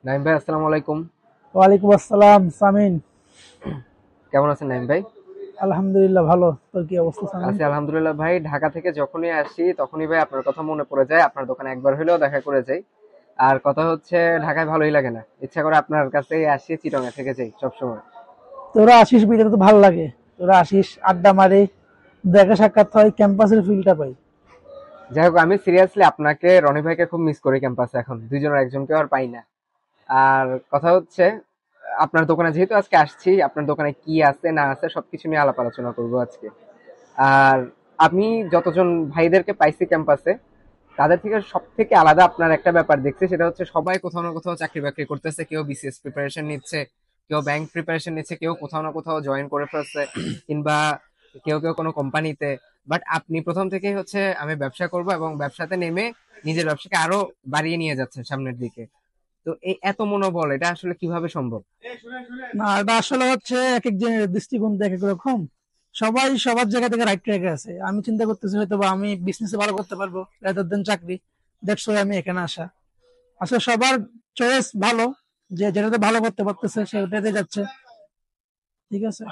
নাইম ভাই, আসসালামু আলাইকুম। ওয়ালাইকুম আসসালাম সামিন। কেমন আছেন নাইম ভাই? আলহামদুলিল্লাহ ভালো। তোর কি অবস্থা সামিন? আছি আলহামদুলিল্লাহ ভাই। ঢাকা থেকে যখনই আসি তখনই ভাই আপনার কথা মনে পড়ে যায়, আপনার দোকানে একবার হলেও দেখা করে যাই। আর কথা হচ্ছে, ঢাকায় ভালোই লাগে না, ইচ্ছা করে আপনার কাছেই আসি, চিটংয়ে থেকে যাই সবসময়। তোরা আসিস বিটা তো ভালো লাগে। তোরা আসিস, আড্ডা মারে, দেখা সাক্ষাৎ হয়, ক্যাম্পাসের ফিলটা পাই। যাই হোক, আমি সিরিয়াসলি আপনাকে, রনি ভাইকে খুব মিস করি ক্যাম্পাসে। এখন দুইজনের একজনকে আর পাই না। আর কথা হচ্ছে, আপনার দোকানে যেহেতু আজকে আসছি, আপনার দোকানে কি আছে না আছে সবকিছু নিয়ে আলাপ আলোচনা করবো আজকে। আর আমি যতজন ভাইদেরকে পাইছি ক্যাম্পাসে, তাদের থেকে সব থেকে আলাদা আপনার একটা ব্যাপার দেখছি, সেটা হচ্ছে সবাই কোথাও না কোথাও চাকরি বাকরি করতেছে। কেউ বিসিএস প্রিপারেশন নিচ্ছে, কেউ ব্যাংক প্রিপারেশন নিচ্ছে, কেউ কোথাও না কোথাও জয়েন করে ফেলছে, কিংবা কেউ কেউ কোনো কোম্পানিতে। বাট আপনি প্রথম থেকেই হচ্ছে আমি ব্যবসা করব এবং ব্যবসাতে নেমে নিজের ব্যবসাকে আরো বাড়িয়ে নিয়ে যাচ্ছেন সামনের দিকে। তো এই এত মনোবল, এটা আসলে কিভাবে সম্ভব? না, এটা আসলে হচ্ছে এক এক জনের দৃষ্টিকোণ এক এক রকম। সবাই সবার জায়গা থেকে রাইট ট্র্যাকে আছে। আমি চিন্তা করতেছি হয়তো বা আমি বিজনেসে ভালো করতে পারবো রাদার দেন চাকরি। দ্যাটস ওয়াই আমি এখানে আসা। আসলে সবার চয়েস ভালো, যে যেটাতে ভালো করতে পারতেছে সে ওটাতে যাচ্ছে। ঠিক আছে।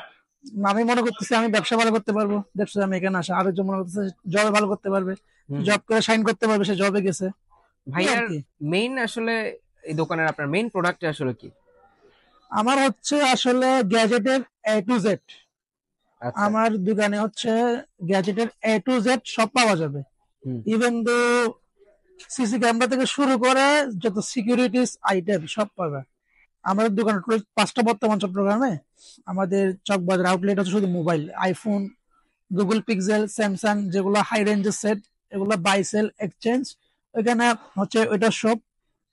আমি মনে করতেছি আমি ব্যবসা ভালো করতে পারবো, দেখছো আমি এখানে আসা। আরেকজন মনে করতেছে জবে ভালো করতে পারবে, হুম হুম। জব করে সাইন করতে পারবে, সে জবে গেছে। এই আর ভাইয়ার কি। মেইন আসলে, এই দোকানের আপনার মেইন প্রোডাক্ট আসলে কি? আমার হচ্ছে আসলে গ্যাজেটের A to Z। আচ্ছা। আমার দোকানে হচ্ছে গ্যাজেটের A to Z সব পাওয়া যাবে। হুম। ইভেন দো সিসি ক্যামেরা থেকে শুরু করে যত সিকিউরিটিস আইটেম সব পাবে আমাদের দোকানে। টোটাল 5টা বর্তমান চট্টগ্রামে। আমাদের চকবাজার আউটলেট হচ্ছে শুধু mobile, iPhone, Google pixel, Samsung, যেগুলো হাই রেঞ্জের সেট, এগুলো বাই সেল এক্সচেঞ্জ। ওইখানে হচ্ছে ওইটা সব।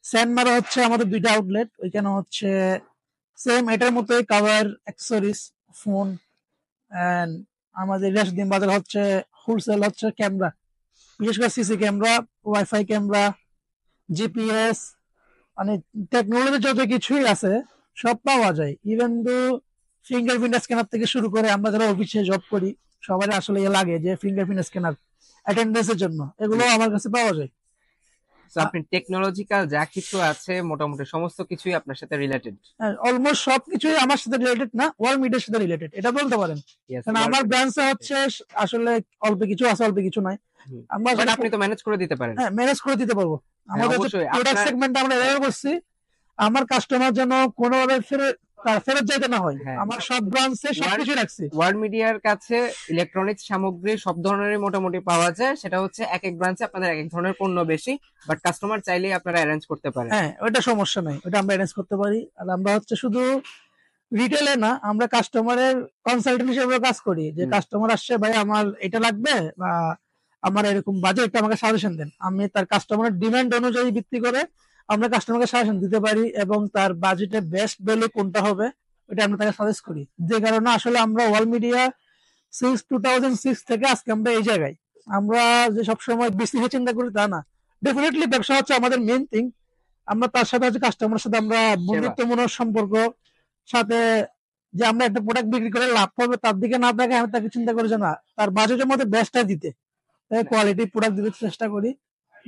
স্যানমারা হচ্ছে আমাদের 2টা আউটলেট, ওইখানে হচ্ছে সেম এটার মতোই কাভার, অ্যাক্সেসরিজ, ফোন। এন্ড আমাদের রেশদিন বাজার হচ্ছে হোলসেল হচ্ছে ক্যামেরা, বিশেষ করে CC camera, wifi camera, GPS, মানে টেকনোলজি যত কিছুই আছে সব পাওয়া যায়। ইভেন দো ফিঙ্গারপ্রিন্ট স্ক্যানার থেকে শুরু করে আমরা যারা অফিসে জব করি সবাই আসলে লাগে যে ফিঙ্গারপ্রিন্ট স্ক্যানার অ্যাটেন্ডেন্সের জন্য, এগুলো আমার কাছে পাওয়া যায়। তো আপনি টেকনোলজিক্যাল যা কিছু আছে মোটামুটি সমস্ত কিছুই আপনার সাথে রিলেটেড। অলমোস্ট সবকিছুই আমার সাথে রিলেটেড, না ওয়ার্ল্ড মিডিয়ার সাথে রিলেটেড এটা বলতে পারেন। ইয়েস, কারণ ওয়ার্ল্ড আমার মিডিয়া। ব্রাঞ্চে হচ্ছে আসলে অল্প কিছু আছে, অল্প কিছু নাই। আমরা বাট আসলে আপনি তো ম্যানেজ করে দিতে পারেন। হ্যাঁ ম্যানেজ করে দিতে পারবো। হ্যাঁ, আমাদের যে অবশ্যই প্রোডাক্ট আপনার। সেগমেন্ট আমরা এভাবে করছি, আমার কাস্টমার যেন কোনোভাবে ফেরত যাইতে না হয়। হ্যাঁ, আমার সব ব্রাঞ্চে ওয়ার্ল্ড সবকিছু রাখছি। ওয়ার্ল্ড মিডিয়ার কাছে ইলেকট্রনিক্স সামগ্রী সব ধরনেরই মোটামুটি পাওয়া যায়। সেটা হচ্ছে এক এক ব্রাঞ্চে আপনাদের এক এক ধরনের পণ্য বেশি, বাট কাস্টমার চাইলেই আপনারা অ্যারেঞ্জ করতে পারেন। হ্যাঁ, ওইটা সমস্যা নাই, ওইটা আমরা অ্যারেঞ্জ করতে পারি। আর আমরা হচ্ছে শুধু রিটেলে না, আমরা কাস্টমারের কনসালটেন্ট হিসেবে কাজ করি। যে হুম। কাস্টমার আসছে, ভাই আমার এটা লাগবে বা আমার এরকম বাজেট, আমাকে সাজেশন দেন। আমি তার কাস্টমারের ডিমান্ড অনুযায়ী ভিত্তি করে আমরা কাস্টমারকে সাজেশন দিতে পারি, এবং তার বাজেটে বেস্ট ভ্যালু কোনটা হবে ওটা আমরা তাকে সাজেস্ট করি। যে কারণে আসলে আমরা অল মিডিয়া সিন্স 2006 থেকে আজকে আমরা এই জায়গায়। আমরা যে সবসময় বিজনেস চিন্তা করি তা না। ডেফিনেটলি ব্যবসা হচ্ছে আমাদের মেইন থিং। আমরা তার সাথে হচ্ছে কাস্টমারের সাথে আমরা সেবা। বন্ধুত্বমূলক সম্পর্ক সাথে, যে আমরা একটা প্রোডাক্ট বিক্রি করে লাভ পাবো তার দিকে না দেখে আমি তাকে চিন্তা করি যে না, তার বাজেটের মধ্যে বেস্টটা দিতে, কোয়ালিটি প্রোডাক্ট দিতে চেষ্টা করি।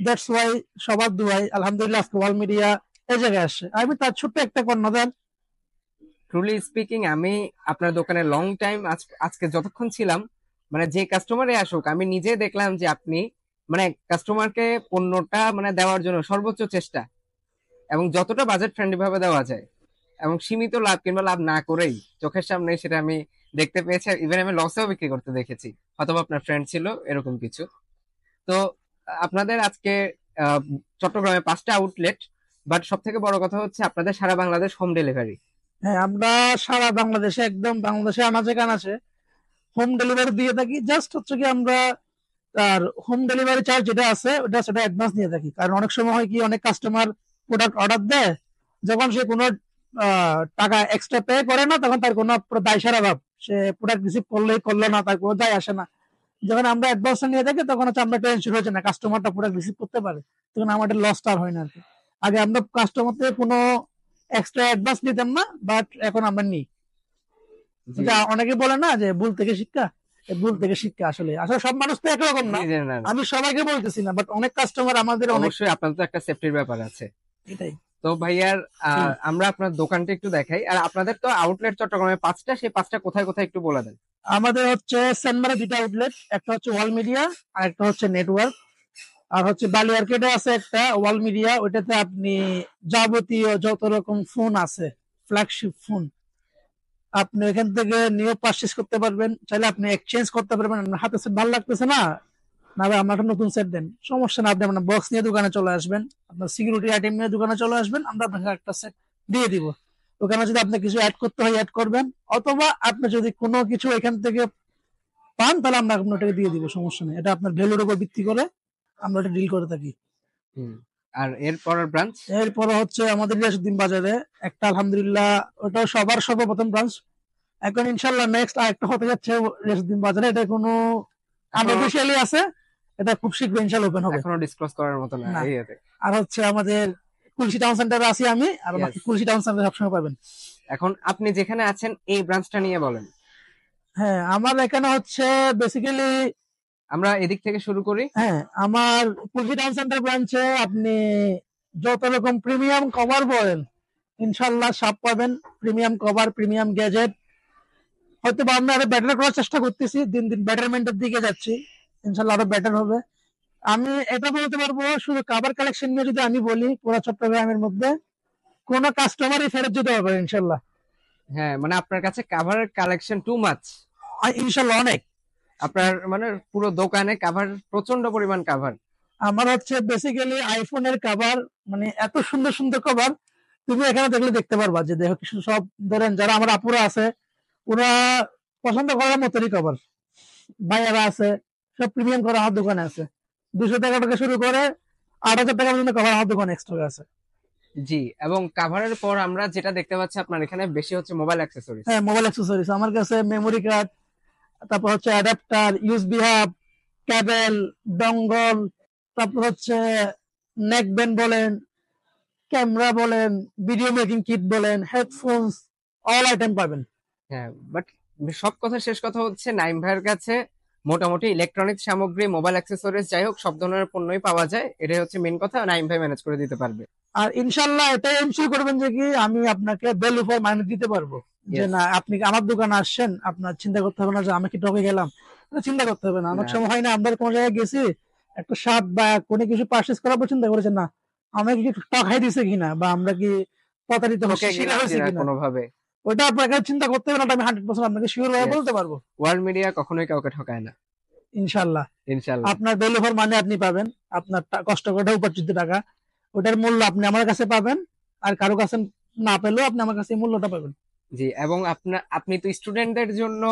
দ্যাটস ওয়াই সবার দুয়াই আলহামদুলিল্লাহ আজকে ওয়াল মিডিয়া এই জায়গায় আসছে। আমি তার ছোট্ট একটা কর্ণধার। ট্রুলি স্পিকিং, আমি আপনার দোকানে লং টাইম আজকে যতক্ষণ ছিলাম, মানে যে কাস্টমারে আসুক আমি নিজে দেখলাম যে আপনি মানে কাস্টমারকে পণ্যটা মানে দেওয়ার জন্য সর্বোচ্চ চেষ্টা, এবং যতটা বাজেট ফ্রেন্ডলি ভাবে দেওয়া যায় এবং সীমিত লাভ কিংবা লাভ না করেই চোখের সামনে সেটা আমি দেখতে পেয়েছি। ইভেন আমি লসেও বিক্রি করতে দেখেছি, হয়তো আপনার ফ্রেন্ড ছিল এরকম কিছু। তো আপনাদের আজকে আহ, চট্টগ্রামে 5টা আউটলেট, বাট সব থেকে বড় কথা হচ্ছে আপনাদের সারা বাংলাদেশ হোম ডেলিভারি। হ্যাঁ, আমরা সারা বাংলাদেশে, একদম বাংলাদেশে আনাচে কানাচে হোম ডেলিভারি দিয়ে থাকি। জাস্ট হচ্ছে কি আমরা আর হোম ডেলিভারি চার্জ যেটা আছে ওটা সেটা অ্যাডভান্স নিয়ে থাকি। কারণ অনেক সময় হয় কি, অনেক কাস্টমার প্রোডাক্ট অর্ডার দেয়, যখন সে কোনো টাকা এক্সট্রা পে করে না তখন তার কোনো দায় সারা ভাব, সে প্রোডাক্ট রিসিভ করলেই করলো না, তার কোনো দায় আসে না। যখন আমরা অ্যাডভান্স নিয়ে থাকি তখন হচ্ছে আমরা টেনশন হয়েছে না কাস্টমারটা প্রোডাক্ট রিসিভ করতে পারে, তখন আমাদের লসটা আর হয় না আর কি। আগে আমরা কাস্টমার থেকে কোনো এক্সট্রা অ্যাডভান্স নিতাম না, বাট এখন আমরা নিই। জি। যা অনেকে বলে না যে ভুল থেকে শিক্ষা, এই ভুল থেকে শিক্ষা আসলে আসলে সব মানুষ তো একরকম জি না। জি, না না, আমি সবাইকে বলতেছি না, বাট অনেক কাস্টমার আমাদের অনেক। অবশ্যই আপনাদের তো একটা সেফটির ব্যাপার আছে। এটাই। তো ভাইয়ার হুম। আমরা আপনার দোকানটা একটু দেখাই। আর আপনাদের তো আউটলেট চট্টগ্রামে 5টা, সেই 5টা কোথায় কোথায় একটু বলে দেন। আমাদের হচ্ছে সেনমারে দুইটা আউটলেট, একটা হচ্ছে ওয়াল মিডিয়া আর একটা হচ্ছে নেটওয়ার্ক। আর হচ্ছে বালিয়ারকেটে আছে একটা ওয়াল মিডিয়া, ওইটাতে আপনি যাবতীয় যত রকম ফোন আছে, ফ্ল্যাগশিপ ফোন, আপনি এখান থেকে নিয়ে পারচেস করতে পারবেন। চাইলে আপনি এক্সচেঞ্জ করতে পারবেন, আপনার হাতে সেট ভালো লাগতেছে না, না ভাই আমার একটা নতুন সেট দেন, সমস্যা না, আপনি আপনার বক্স নিয়ে দোকানে চলে আসবেন, আপনার সিকিউরিটি আইটেম নিয়ে দোকানে চলে আসবেন, আমরা আপনাকে একটা সেট দিয়ে দিব। ওখানে যদি আপনি কিছু অ্যাড করতে হয় অ্যাড করবেন, অথবা আপনি যদি কোনো কিছু এখান থেকে পান তাহলে আমরা আপনাকে দিয়ে দিব, সমস্যা নেই, এটা আপনার ভ্যালুর উপর ভিত্তি করে আমরা এটা ডিল করে থাকি। হুম। আর এরপর ব্রাঞ্চ? এরপরে হচ্ছে আমাদের রিয়াসুদ্দিন বাজারে একটা, আলহামদুলিল্লাহ ওটা সবার সর্বপ্রথম ব্রাঞ্চ। এখন ইনশাল্লাহ নেক্সট আরেকটা হতে যাচ্ছে রিয়াসুদ্দিন বাজারে, এটা কোনো আনঅফিসিয়ালি আছে, এটা খুব শীঘ্রই ইনশাল্লাহ ওপেন হবে। এখনো ডিসক্লোজ করার মতো না না। এই আছে। আর হচ্ছে আমাদের কুলসি টাউন সেন্টারে আছি আমি, আর Yes. বাকি কুলসি টাউন সেন্টারে সবসময় পাবেন। এখন আপনি যেখানে আছেন এই ব্রাঞ্চটা নিয়ে বলেন। হ্যাঁ, আমার এখানে হচ্ছে বেসিক্যালি, আমরা এদিক থেকে শুরু করি। হ্যাঁ আমার কুলসি টাউন সেন্টার ব্রাঞ্চে আপনি যত রকম প্রিমিয়াম কভার বলেন ইনশাল্লাহ সব পাবেন। প্রিমিয়াম কভার, প্রিমিয়াম গ্যাজেট, হয়তো বা আমরা আরো বেটার করার চেষ্টা করতেছি, দিন দিন বেটারমেন্টের দিকে যাচ্ছি, ইনশাল্লাহ আরো বেটার হবে। আমি এটা বলতে পারবো, শুধু কাভার কালেকশন নিয়ে যদি আমি বলি, পুরো চট্টগ্রামের মধ্যে কোনো কাস্টমারই ফেরত যেতে হবে না, ইনশাল্লাহ। হ্যাঁ, মানে আপনার কাছে কাভারের কালেকশন টু মাচ। ইনশাল্লাহ অনেক। আপনার মানে পুরো দোকানে কাভার, প্রচন্ড পরিমাণ কাভার। আমার হচ্ছে বেসিক্যালি আইফোনের কভার, মানে এত সুন্দর সুন্দর কভার, তুমি এখানে দেখলে দেখতে পারবা যে দেখো কিছু সব, ধরেন যারা আমার আপুরা আছে ওরা পছন্দ করার মতনই কভার, ভাইয়ারা আছে, সব প্রিমিয়াম করা আমার দোকানে আছে। 200 টাকা থেকে শুরু করে 8,000 টাকা পর্যন্ত কভার আমার দোকানে এক্সট্রা আছে। জি, এবং কাভারের পর আমরা যেটা দেখতে পাচ্ছি আপনার এখানে বেশি হচ্ছে মোবাইল অ্যাক্সেসরিজ। হ্যাঁ, মোবাইল অ্যাক্সেসরিজ আমার কাছে মেমোরি কার্ড, তারপর হচ্ছে adapter, USB hub, cable, dongle, তারপর হচ্ছে নেক ব্যান্ড বলেন, ক্যামেরা বলেন, ভিডিও মেকিং কিট বলেন, হেডফোনস, অল আইটেম পাবেন। হ্যাঁ, বাট সব কথা শেষ কথা হচ্ছে নাইম ভাইয়ের কাছে মোটামুটি ইলেকট্রনিক সামগ্রী, মোবাইল অ্যাক্সেসরিজ যাই হোক সব ধরনের পণ্যই পাওয়া যায়। এটাই হচ্ছে মেন কথা, নাইম ভাই ম্যানেজ করে দিতে পারবে। আর ইনশাল্লাহ এটাই এনশিওর করবেন যে কি আমি আপনাকে ভ্যালু ফর মানি দিতে পারবো, যে Yes. না আপনি আমার দোকানে আসছেন, আপনার চিন্তা করতে হবে না যে আমি কি ঠকে গেলাম, চিন্তা করতে হবে না। অনেক না। সময় হয় না, আমরা কোনো জায়গায় গেছি, একটা শার্ট বা কোনো কিছু পারচেস করার পর চিন্তা করেছেন না আমরা কি ঠকাই দিছে কিনা, বা আমরা কি প্রতারিত ঠকে শিকার গেলাম হয়েছে কিনা কিনা, কোনোভাবে। ওইটা আপনাকে চিন্তা করতে হবে না, ওটা আমি 100% আপনাকে শিওর ভাবে Yes. বলতে পারবো। ওয়ার্ল্ড মিডিয়া কখনোই কাউকে ঠকায় না। ইনশাল্লাহ ইনশাল্লাহ। আপনার ভ্যালু ফর মানি আপনি পাবেন, আপনার কষ্ট করে উপার্জিত টাকা, ওটার মূল্য আপনি আমার কাছে পাবেন, আর কারো কাছে না পেলেও আপনি আমার কাছে এই মূল্যটা পাবেন। জি, এবং আপনি তো স্টুডেন্টদের জন্য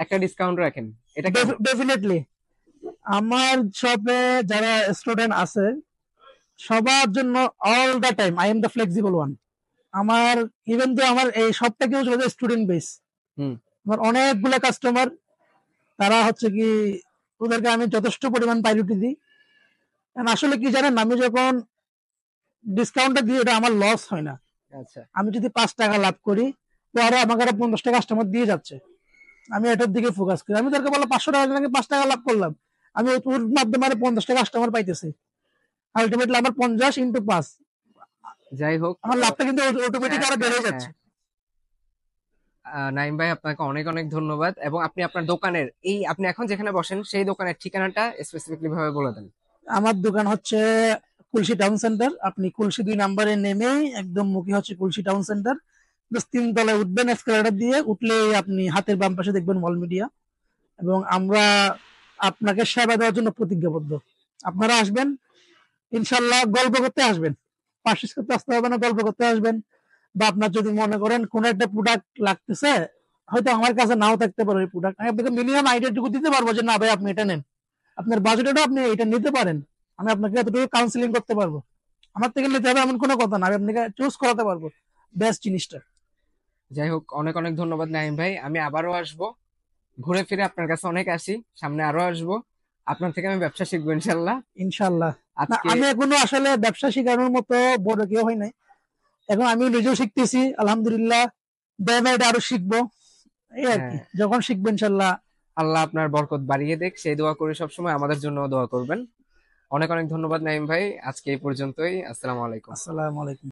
একটা ডিসকাউন্ট রাখেন, এটা কেমন? ডেফিনেটলি আমার শপে যারা স্টুডেন্ট আছে সবার জন্য all the time I am the flexible one. আমার ইভেন তো আমার এই সবটা কেউ চলে স্টুডেন্ট বেস, হুম। আমার অনেকগুলো কাস্টমার, তারা হচ্ছে কি ওদেরকে আমি যথেষ্ট পরিমাণ প্রায়োরিটি দিই। আসলে কি জানেন, আমি যখন ডিসকাউন্টটা দিই এটা আমার লস হয় না। আচ্ছা। আমি যদি 5 টাকা লাভ করি, পরে আমাকে আরো 50 টাকা কাস্টমার দিয়ে যাচ্ছে, আমি এটার দিকে ফোকাস করি। আমি তাদেরকে বললাম 500 টাকা নাকি 5 টাকা লাভ করলাম, আমি ওর মাধ্যমে আরো 50 টাকা কাস্টমার পাইতেছি, আলটিমেটলি আমার 50 × 5, যাই হোক, আমার লাভটা কিন্তু অটোমেটিক আরো বেড়ে যাচ্ছে। নাইম ভাই আপনাকে অনেক অনেক ধন্যবাদ। এবং আপনি আপনার দোকানের এই আপনি এখন যেখানে বসেন সেই দোকানের ঠিকানাটা স্পেসিফিকলি ভাবে বলে দেন। আমার দোকান হচ্ছে কুলসি টাউন সেন্টার, আপনি কুলসি 2 নম্বরে নেমেই একদম মুখে হচ্ছে কুলসি টাউন সেন্টার, 3 তলায় উঠবেন, এসকেলেটর দিয়ে উঠলে আপনি হাতের বাম পাশে দেখবেন ওয়াল মিডিয়া, এবং আমরা আপনাকে সেবা দেওয়ার জন্য প্রতিজ্ঞাবদ্ধ। আপনারা আসবেন, ইনশাল্লাহ গল্প করতে আসবেন, পারচেস করতে আসতে হবে না, গল্প করতে আসবেন। বা আপনার যদি মনে করেন কোন একটা প্রোডাক্ট লাগতেছে, হয়তো আমার কাছে নাও থাকতে পারে ওই প্রোডাক্ট, আমি আপনাকে মিনিমাম আইডিয়াটুকু দিতে পারবো যে না ভাই আপনি এটা নেন, আপনার বাজেটটা আপনি এটা নিতে পারেন, আমি আপনাকে এতটুকু কাউন্সিলিং করতে পারবো। আমার থেকে নিতে হবে এমন কোনো কথা না, আমি আপনাকে চুজ করাতে পারবো বেস্ট জিনিসটা। যাই হোক, অনেক অনেক ধন্যবাদ নাইম ভাই। আমি আবারও আসবো, ঘুরে ফিরে আপনার কাছে অনেক আসি, সামনে আরো আসবো, আপনার থেকে আমি ব্যবসা শিখবো ইনশাল্লাহ। ইনশাল্লাহ। না, আজকে আমি এখনো আসলে ব্যবসা শেখানোর মতো বড় কেউ হয় নাই, এখন আমি নিজেও শিখতেছি আলহামদুলিল্লাহ, দয়া আরো শিখবো, এই আর কি, হ্যাঁ, যখন শিখবো ইনশাল্লাহ। আল্লাহ আপনার বরকত বাড়িয়ে দেখ, সেই দোয়া করি সবসময়, আমাদের জন্য দোয়া করবেন। অনেক অনেক ধন্যবাদ নাইম ভাই, আজকে এই পর্যন্তই। আসসালামু আলাইকুম। আসসালামু আলাইকুম।